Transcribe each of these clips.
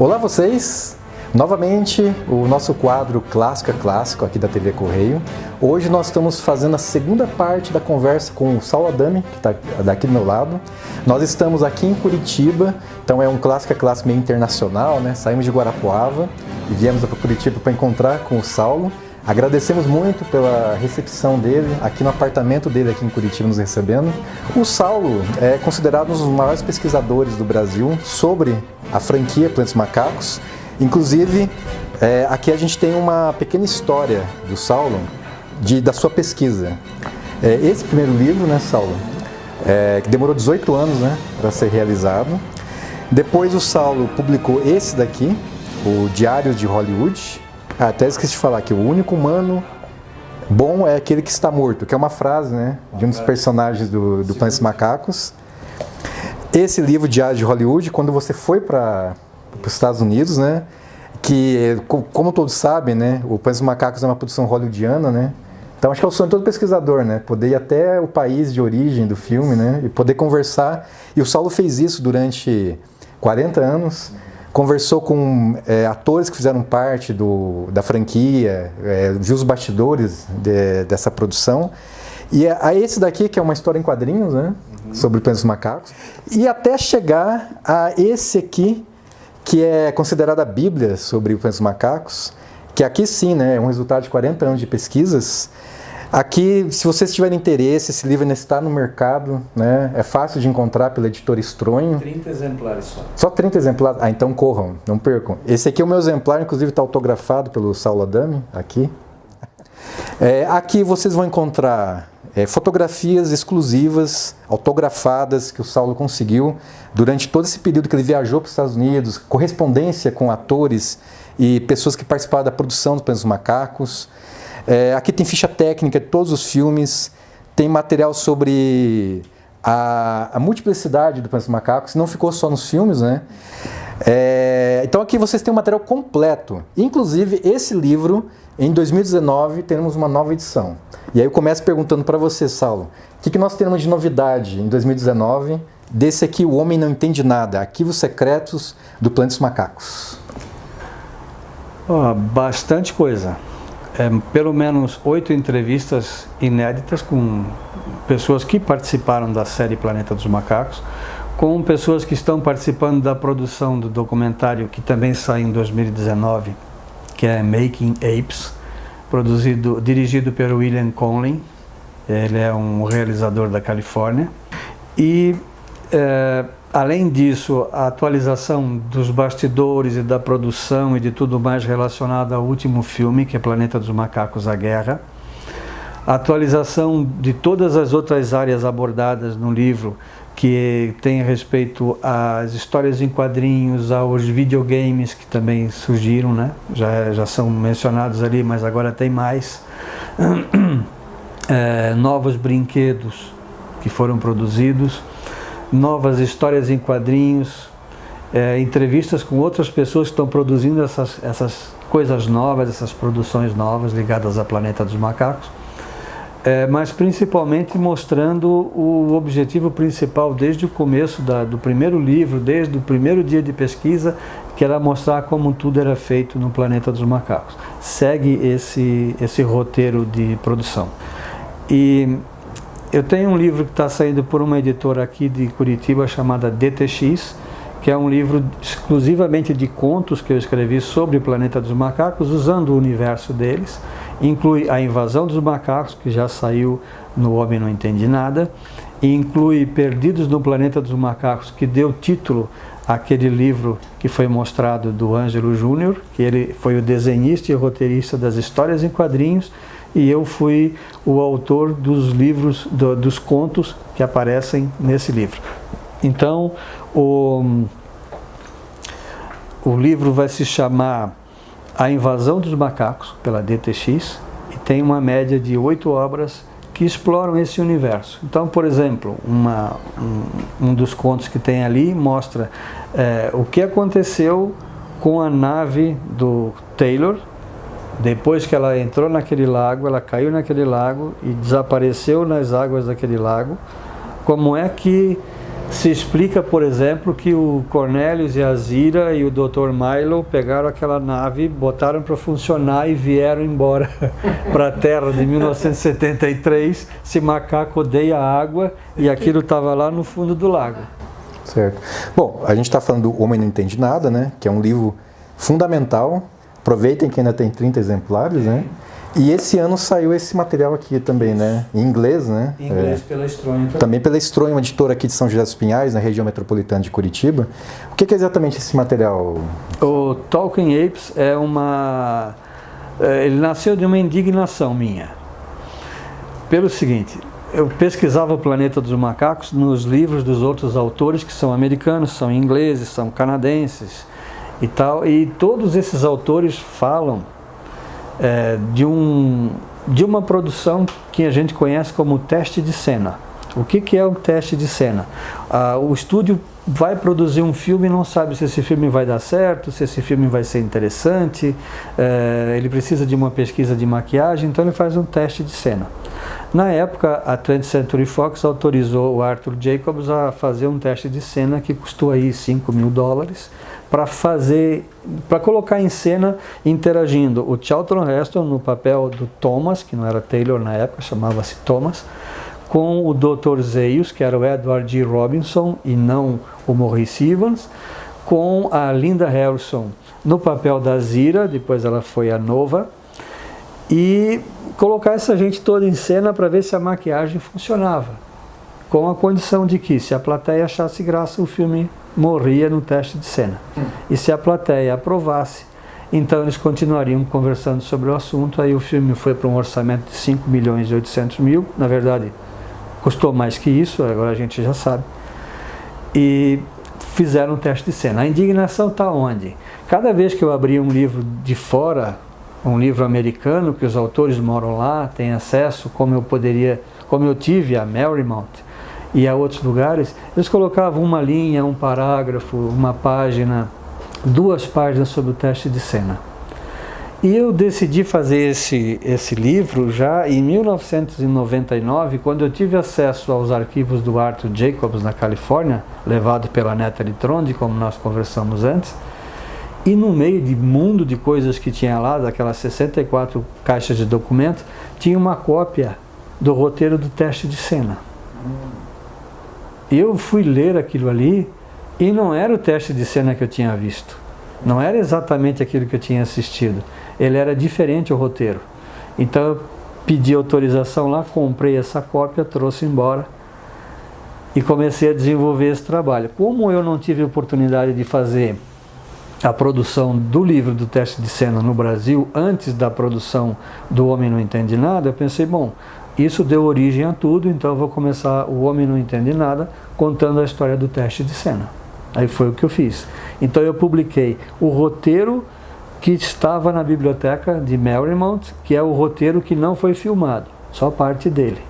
Olá vocês! Novamente o nosso quadro Clássico é Clássico aqui da TV Correio. Hoje nós estamos fazendo a segunda parte da conversa com o Saulo Adami, que está daqui do meu lado. Nós estamos aqui em Curitiba, então é um Clássico é Clássico meio internacional, né? Saímos de Guarapuava e viemos para Curitiba para encontrar com o Saulo. Agradecemos muito pela recepção dele, aqui no apartamento dele aqui em Curitiba nos recebendo. O Saulo é considerado um dos maiores pesquisadores do Brasil sobre a franquia Planeta dos Macacos. Inclusive, aqui a gente tem uma pequena história do Saulo, da sua pesquisa. Esse primeiro livro, né, Saulo, que demorou 18 anos, né, para ser realizado. Depois o Saulo publicou esse daqui, o Diários de Hollywood. Até esqueci de falar que o único humano bom é aquele que está morto, que é uma frase, né, de um dos personagens do Planeta dos Macacos. Esse livro, Diários de Hollywood, quando você foi para os Estados Unidos, né, que, como todos sabem, né, o Planeta dos Macacos é uma produção hollywoodiana, né, então acho que é o sonho de todo pesquisador, né, poder ir até o país de origem do filme, né, e poder conversar, e o Saulo fez isso durante 40 anos, conversou com atores que fizeram parte da franquia, viu os bastidores dessa produção, e esse daqui que é uma história em quadrinhos, né, sobre o Planeta dos Macacos, e até chegar a esse aqui, que é considerado a Bíblia sobre o Planeta dos Macacos, que aqui sim, né, é um resultado de 40 anos de pesquisas. Aqui, se vocês tiverem interesse, esse livro ainda está no mercado, né, é fácil de encontrar pela editora Estronho. 30 exemplares só. Só 30 exemplares? Ah, então corram, não percam. Esse aqui é o meu exemplar, inclusive está autografado pelo Saulo Adami, aqui. Aqui vocês vão encontrar fotografias exclusivas, autografadas, que o Saulo conseguiu durante todo esse período que ele viajou para os Estados Unidos, correspondência com atores e pessoas que participaram da produção do Planeta dos Macacos. Aqui tem ficha técnica de todos os filmes, tem material sobre a multiplicidade do Planeta dos Macacos, não ficou só nos filmes, né? Então aqui vocês têm um material completo, inclusive esse livro, em 2019, teremos uma nova edição. E aí eu começo perguntando para você, Saulo, o que nós temos de novidade em 2019 desse aqui, O Homem Não Entende Nada, Arquivos Secretos do Planeta dos Macacos? Bastante coisa. Pelo menos 8 entrevistas inéditas com pessoas que participaram da série Planeta dos Macacos, com pessoas que estão participando da produção do documentário que também sai em 2019, que é Making Apes, dirigido pelo William Conlin. Ele é um realizador da Califórnia. E, além disso, a atualização dos bastidores e da produção e de tudo mais relacionado ao último filme, que é Planeta dos Macacos, A Guerra. A atualização de todas as outras áreas abordadas no livro, que tem respeito às histórias em quadrinhos, aos videogames que também surgiram, né? Já são mencionados ali, mas agora tem mais. Novos brinquedos que foram produzidos, novas histórias em quadrinhos, entrevistas com outras pessoas que estão produzindo essas coisas novas, essas produções novas ligadas ao Planeta dos Macacos. Mas principalmente mostrando o objetivo principal desde o começo do primeiro livro, desde o primeiro dia de pesquisa, que era mostrar como tudo era feito no Planeta dos Macacos. Segue esse roteiro de produção. E eu tenho um livro que está saindo por uma editora aqui de Curitiba chamada DTX, que é um livro exclusivamente de contos que eu escrevi sobre o Planeta dos Macacos, usando o universo deles. Inclui A Invasão dos Macacos, que já saiu no Homem Não Entende Nada, e inclui Perdidos no Planeta dos Macacos, que deu título àquele livro que foi mostrado do Ângelo Júnior, que ele foi o desenhista e roteirista das histórias em quadrinhos, e eu fui o autor dos livros, dos contos que aparecem nesse livro. Então, o livro vai se chamar A Invasão dos Macacos, pela DTX, e tem uma média de 8 obras que exploram esse universo. Então, por exemplo, um dos contos que tem ali mostra o que aconteceu com a nave do Taylor, depois que ela entrou naquele lago, ela caiu naquele lago e desapareceu nas águas daquele lago, como é que se explica, por exemplo, que o Cornelius e a Zira e o Dr. Milo pegaram aquela nave, botaram para funcionar e vieram embora para a Terra de 1973, se macaco odeia a água, e aquilo estava lá no fundo do lago. Certo. Bom, a gente está falando do Homem Não Entende Nada, né? Que é um livro fundamental. Aproveitem que ainda tem 30 exemplares, né? E esse ano saiu esse material aqui também, né? Em inglês, né? Em inglês, pela Strontium. Também pela Strontium, uma editora aqui de São José dos Pinhais, na região metropolitana de Curitiba. O que é exatamente esse material? O Talking Apes é uma... Ele nasceu de uma indignação minha. Pelo seguinte, eu pesquisava o Planeta dos Macacos nos livros dos outros autores, que são americanos, são ingleses, são canadenses e tal, e todos esses autores falam de uma produção que a gente conhece como teste de cena. O que é o teste de cena? O estúdio vai produzir um filme e não sabe se esse filme vai dar certo, se esse filme vai ser interessante, ele precisa de uma pesquisa de maquiagem, então ele faz um teste de cena. Na época, a 20th Century Fox autorizou o Arthur Jacobs a fazer um teste de cena que custou aí $5.000 para colocar em cena interagindo o Charlton Heston no papel do Thomas, que não era Taylor na época, chamava-se Thomas, com o Dr. Zaius, que era o Edward G. Robinson e não o Maurice Evans, com a Linda Harrison no papel da Zira, depois ela foi a Nova, e colocar essa gente toda em cena para ver se a maquiagem funcionava, com a condição de que, se a plateia achasse graça, o filme morria no teste de cena. E se a plateia aprovasse, então eles continuariam conversando sobre o assunto. Aí o filme foi para um orçamento de 5.800.000, na verdade custou mais que isso, agora a gente já sabe, e fizeram um teste de cena. A indignação está onde? Cada vez que eu abria um livro de fora, um livro americano, que os autores moram lá, têm acesso, como eu tive a Marymount e a outros lugares, eles colocavam uma linha, um parágrafo, uma página, 2 páginas sobre o teste de cena. E eu decidi fazer esse livro já em 1999, quando eu tive acesso aos arquivos do Arthur Jacobs na Califórnia, levado pela Natalie Tronde, como nós conversamos antes, e no meio de mundo de coisas que tinha lá, daquelas 64 caixas de documentos, tinha uma cópia do roteiro do teste de cena. Eu fui ler aquilo ali e não era o teste de cena que eu tinha visto. Não era exatamente aquilo que eu tinha assistido. Ele era diferente, o roteiro. Então eu pedi autorização lá, comprei essa cópia, trouxe embora e comecei a desenvolver esse trabalho. Como eu não tive oportunidade de fazer a produção do livro do teste de cena no Brasil antes da produção do Homem Não Entende Nada, eu pensei, bom, isso deu origem a tudo, então eu vou começar o Homem Não Entende Nada contando a história do teste de cena. Aí foi o que eu fiz. Então eu publiquei o roteiro que estava na biblioteca de Marymount, que é o roteiro que não foi filmado, só parte dele.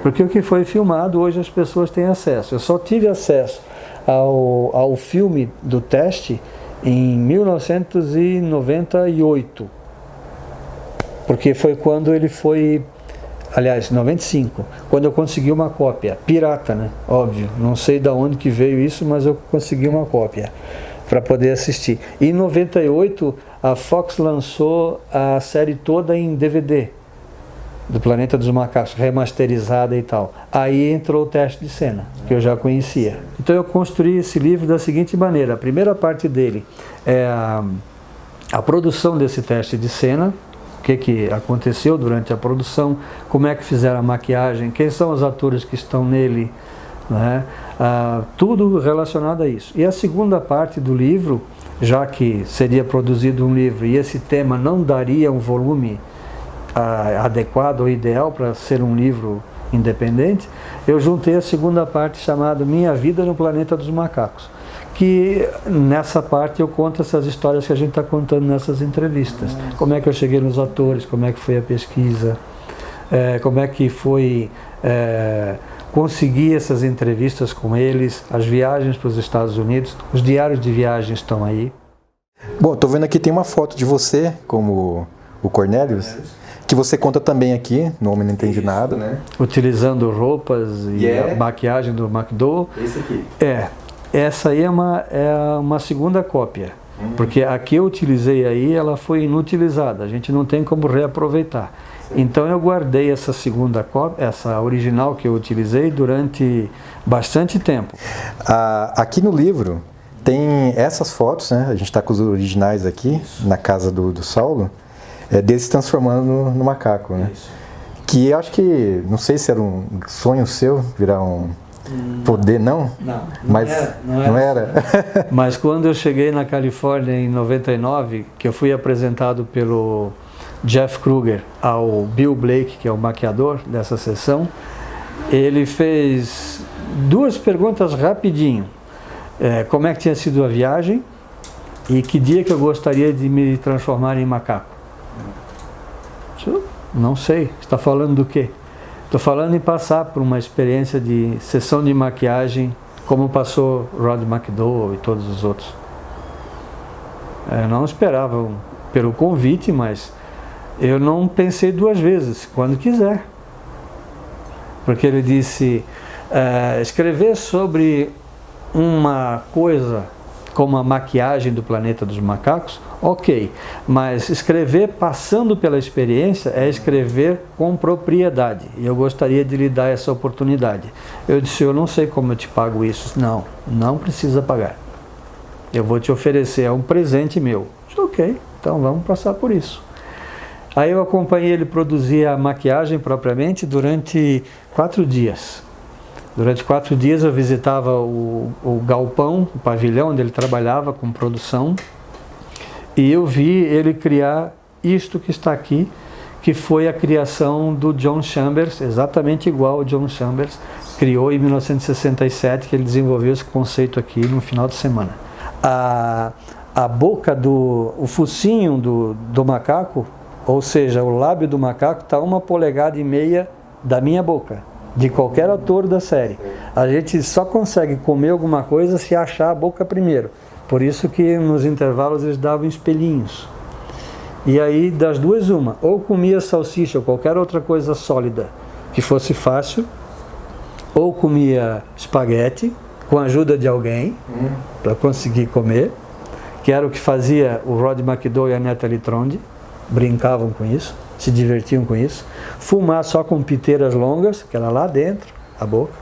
Porque o que foi filmado hoje as pessoas têm acesso. Eu só tive acesso ao filme do teste em 1998, porque foi quando ele foi, aliás, 95, quando eu consegui uma cópia, pirata, né? Óbvio, não sei de onde que veio isso, mas eu consegui uma cópia para poder assistir. E em 98, a Fox lançou a série toda em DVD, do Planeta dos Macacos, remasterizada e tal. Aí entrou o teste de cena, que eu já conhecia. Então eu construí esse livro da seguinte maneira: a primeira parte dele é a produção desse teste de cena, o que aconteceu durante a produção, como é que fizeram a maquiagem, quem são os atores que estão nele, né? Tudo relacionado a isso. E a segunda parte do livro, já que seria produzido um livro e esse tema não daria um volume adequado ou ideal para ser um livro independente, eu juntei a segunda parte chamada Minha Vida no Planeta dos Macacos, que nessa parte eu conto essas histórias que a gente está contando nessas entrevistas. Como é que eu cheguei nos atores, como é que foi a pesquisa, como é que foi conseguir essas entrevistas com eles, as viagens para os Estados Unidos, os diários de viagem estão aí. Bom, estou vendo aqui tem uma foto de você como o Cornelius, que você conta também aqui, no Homem Não Entende Nada, né? Utilizando roupas e a maquiagem do McDowell. Esse aqui. Essa aí é uma segunda cópia, porque a que eu utilizei aí, ela foi inutilizada, a gente não tem como reaproveitar. Sim. Então eu guardei essa segunda cópia, essa original que eu utilizei durante bastante tempo. Aqui no livro tem essas fotos, né? A gente está com os originais aqui, na casa do Saulo, dele se transformando no macaco, né? Isso. Que eu acho que, não sei se era um sonho seu virar um poder, não? Mas não era. Mas quando eu cheguei na Califórnia em 99, que eu fui apresentado pelo Jeff Kruger ao Bill Blake, que é o maquiador dessa sessão, ele fez 2 perguntas rapidinho. Como é que tinha sido a viagem e que dia que eu gostaria de me transformar em macaco? Não sei, você está falando do quê? Estou falando em passar por uma experiência de sessão de maquiagem como passou Rod McDowell e todos os outros. Eu não esperava pelo convite, mas eu não pensei 2 vezes, quando quiser. Porque ele disse, escrever sobre uma coisa como a maquiagem do planeta dos macacos, ok, mas escrever passando pela experiência é escrever com propriedade, e eu gostaria de lhe dar essa oportunidade. Eu disse, eu não sei como eu te pago isso. Não precisa pagar, eu vou te oferecer, é um presente meu. Disse, ok, então vamos passar por isso. Aí eu acompanhei ele produzir a maquiagem propriamente durante 4 dias. Durante 4 dias eu visitava o galpão, o pavilhão onde ele trabalhava com produção, e eu vi ele criar isto que está aqui, que foi a criação do John Chambers, exatamente igual ao John Chambers criou em 1967, que ele desenvolveu esse conceito aqui no final de semana. A boca o focinho do macaco, ou seja, o lábio do macaco está 1,5 polegadas da minha boca, de qualquer ator da série. A gente só consegue comer alguma coisa se achar a boca primeiro. Por isso que nos intervalos eles davam espelhinhos. E aí, das 2, uma. Ou comia salsicha ou qualquer outra coisa sólida que fosse fácil, ou comia espaguete com a ajuda de alguém para conseguir comer, que era o que fazia o Rod McDowell e a Natalie Trond, brincavam com isso, se divertiam com isso. Fumar só com piteiras longas, que era lá dentro, a boca.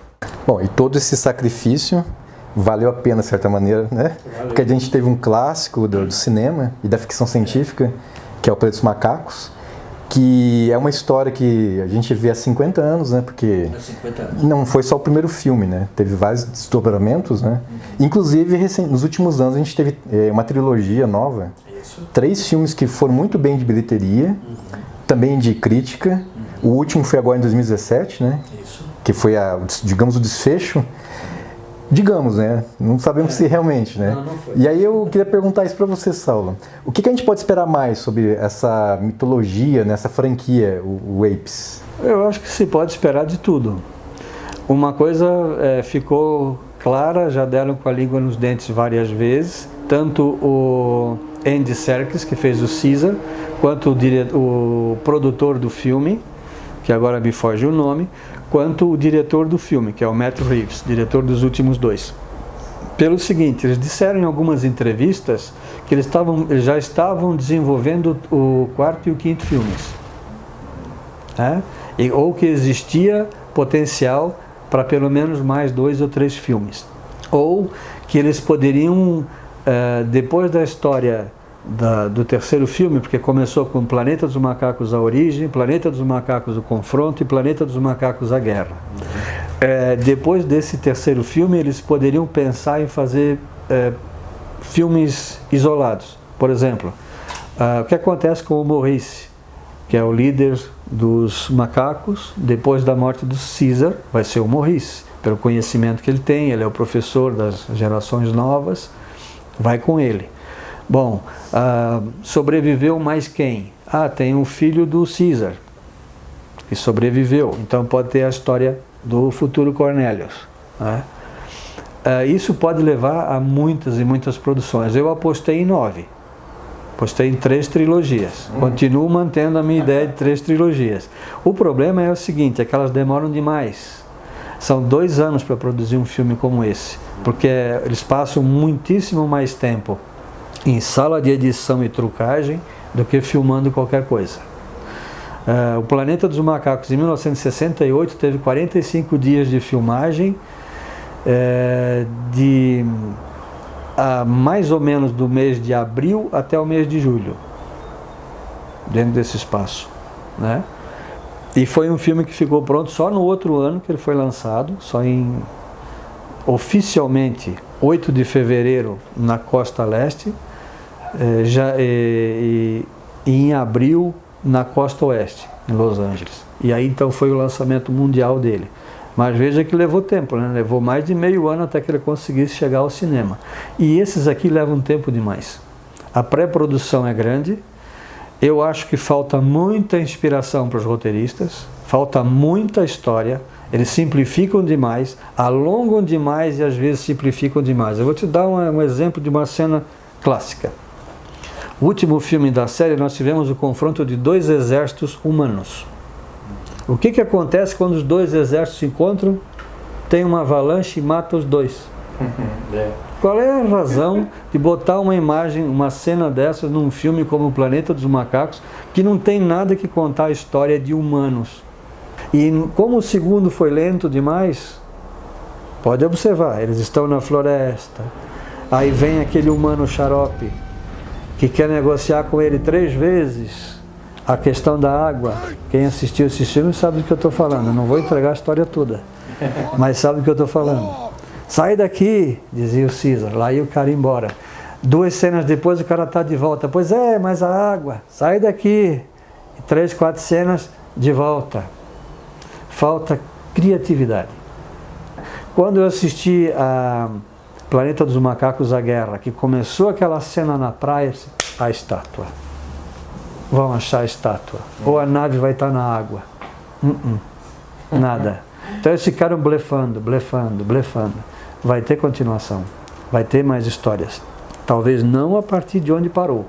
Bom, e todo esse sacrifício valeu a pena, de certa maneira, né? Valeu. Porque a gente teve um clássico do cinema e da ficção científica, que é o Planeta dos Macacos, que é uma história que a gente vê há 50 anos, né? Porque 50 anos. Não foi só o primeiro filme, né? Teve vários desdobramentos, né? Inclusive, nos últimos anos, a gente teve uma trilogia nova. Isso. 3 filmes que foram muito bem de bilheteria, também de crítica. O último foi agora em 2017, né? Isso. Que foi, digamos, o desfecho. Digamos, né? Não sabemos se realmente, né? Não foi. E aí eu queria perguntar isso para você, Saulo. O que a gente pode esperar mais sobre essa mitologia, nessa franquia, o Apes? Eu acho que se pode esperar de tudo. Uma coisa ficou clara, já deram com a língua nos dentes várias vezes, tanto o Andy Serkis, que fez o Caesar, quanto o produtor do filme, que agora me foge o nome, quanto o diretor do filme, que é o Matt Reeves, diretor dos últimos 2. Pelo seguinte, eles disseram em algumas entrevistas que eles já estavam desenvolvendo o 4º e o 5º filmes. Ou que existia potencial para pelo menos mais 2 ou 3 filmes. Ou que eles poderiam, depois da história do 3º filme, porque começou com Planeta dos Macacos, a origem, Planeta dos Macacos, o confronto, e Planeta dos Macacos, a guerra. Depois desse 3º filme, eles poderiam pensar em fazer filmes isolados. Por exemplo, o que acontece com o Maurice, que é o líder dos macacos, depois da morte do Caesar, vai ser o Maurice, pelo conhecimento que ele tem, ele é o professor das gerações novas, vai com ele. Bom, sobreviveu mais quem? Tem um filho do Caesar, que sobreviveu, então pode ter a história do futuro Cornelius. Isso pode levar a muitas e muitas produções. Eu apostei em 9, Pois tem 3 trilogias. Continuo mantendo a minha ideia de 3 trilogias. O problema é o seguinte, é que elas demoram demais. São 2 anos para produzir um filme como esse, porque eles passam muitíssimo mais tempo em sala de edição e trucagem do que filmando qualquer coisa. O Planeta dos Macacos, em 1968, teve 45 dias de filmagem, mais ou menos do mês de abril até o mês de julho, dentro desse espaço, né? E foi um filme que ficou pronto só no outro ano que ele foi lançado, só oficialmente 8 de fevereiro na Costa Leste, e em abril na Costa Oeste, em Los Angeles. E aí então foi o lançamento mundial dele. Mas veja que levou tempo, né? Levou mais de meio ano até que ele conseguisse chegar ao cinema. E esses aqui levam tempo demais. A pré-produção é grande. Eu acho que falta muita inspiração para os roteiristas, falta muita história. Eles simplificam demais, alongam demais e às vezes simplificam demais. Eu vou te dar um exemplo de uma cena clássica. O último filme da série, nós tivemos o confronto de 2 exércitos humanos. O que acontece quando os 2 exércitos se encontram? Tem uma avalanche e mata os 2. Qual é a razão de botar uma imagem, uma cena dessas num filme como O Planeta dos Macacos, que não tem nada que contar a história de humanos? E como o segundo foi lento demais, pode observar, eles estão na floresta, aí vem aquele humano xarope, que quer negociar com ele 3 vezes a questão da água. Quem assistiu esse filme sabe do que eu estou falando. Eu não vou entregar a história toda, mas sabe do que eu estou falando. Sai daqui, dizia o César, lá ia o cara embora. 2 cenas depois o cara está de volta. Pois é, mas a água, sai daqui. 3, 4 cenas, de volta. Falta criatividade. Quando eu assisti a Planeta dos Macacos, a Guerra, que começou aquela cena na praia, a estátua. Vão achar a estátua. Ou a nave vai estar na água. Nada. Então eles ficaram blefando. Vai ter continuação. Vai ter mais histórias. Talvez não a partir de onde parou.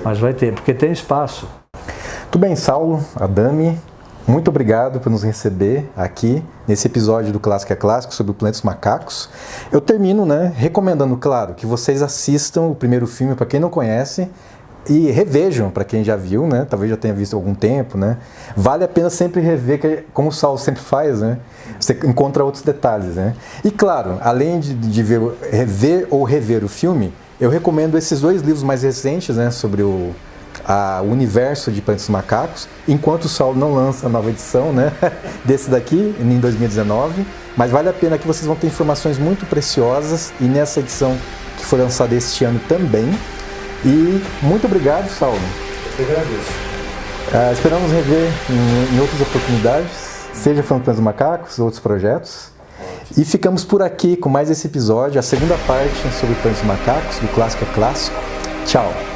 Mas vai ter, porque tem espaço. Tudo bem, Saulo, Adami. Muito obrigado por nos receber aqui nesse episódio do Clássico é Clássico sobre o Planeta dos Macacos. Eu termino, recomendando, claro, que vocês assistam o primeiro filme para quem não conhece e revejam para quem já viu, talvez já tenha visto há algum tempo, Vale a pena sempre rever, como o Saulo sempre faz, Você encontra outros detalhes, E claro, além de rever ou rever o filme, eu recomendo esses 2 livros mais recentes, sobre o universo de Planeta dos Macacos, enquanto o Saulo não lança a nova edição, desse daqui, em 2019, mas vale a pena que vocês vão ter informações muito preciosas, e nessa edição que foi lançada este ano também. E muito obrigado, Saulo. Eu agradeço. Esperamos rever em outras oportunidades, seja falando do Planeta dos Macacos, outros projetos. E ficamos por aqui com mais esse episódio, a segunda parte sobre o Planeta dos Macacos, do Clássico é Clássico. Tchau!